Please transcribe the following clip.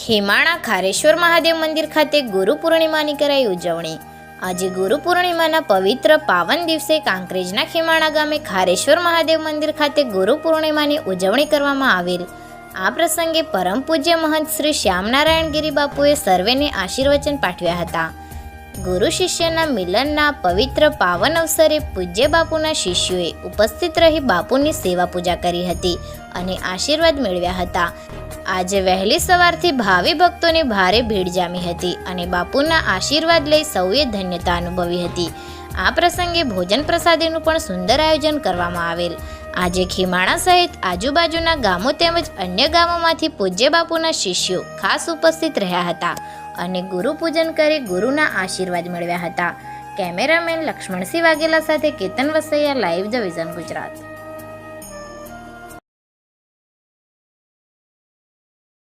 ખેમાણા ખારેશ્વર મહાદેવ મંદિર ખાતે ગુરુ પૂર્ણિમાની કરાઈ ઉજવણી। આજે ગુરુ પૂર્ણિમાના પવિત્ર પાવન દિવસે કાંકરેજના ખેમાણા ગામે ખારેશ્વર મહાદેવ મંદિર ખાતે ગુરુ પૂર્ણિમાની ઉજવણી કરવામાં આવેલ। આ પ્રસંગે પરમ પૂજ્ય મહંત શ્રી શ્યામનારાયણ ગિરી બાપુએ સર્વેને આશીર્વચન પાઠવ્યા હતા। ગુરુ શિષ્યના મિલનના પવિત્ર પાવન અવસરે પૂજ્ય બાપુના શિષ્યોએ ઉપસ્થિત રહી બાપુની સેવા પૂજા કરી હતી અને આશીર્વાદ મેળવ્યા હતા। આજે વહેલી સવારથી ભાવિ ભક્તોની ભારે ભીડ જામી હતી અને બાપુના આશીર્વાદ લઈ સૌએ ધન્યતા અનુભવી હતી। આ પ્રસંગે ભોજન પ્રસાદીનું પણ સુંદર આયોજન કરવામાં આવેલ। આજે ખેમાણા સહિત આજુબાજુના ગામો તેમજ અન્ય ગામોમાંથી પૂજ્ય બાપુના શિષ્યો ખાસ ઉપસ્થિત રહ્યા હતા અને ગુરુ પૂજન કરી ગુરુના આશીર્વાદ મેળવ્યા હતા। કેમેરામેન લક્ષ્મણસિંહ વાઘેલા સાથે Ketan Vasaiya, live the vision Gujarat.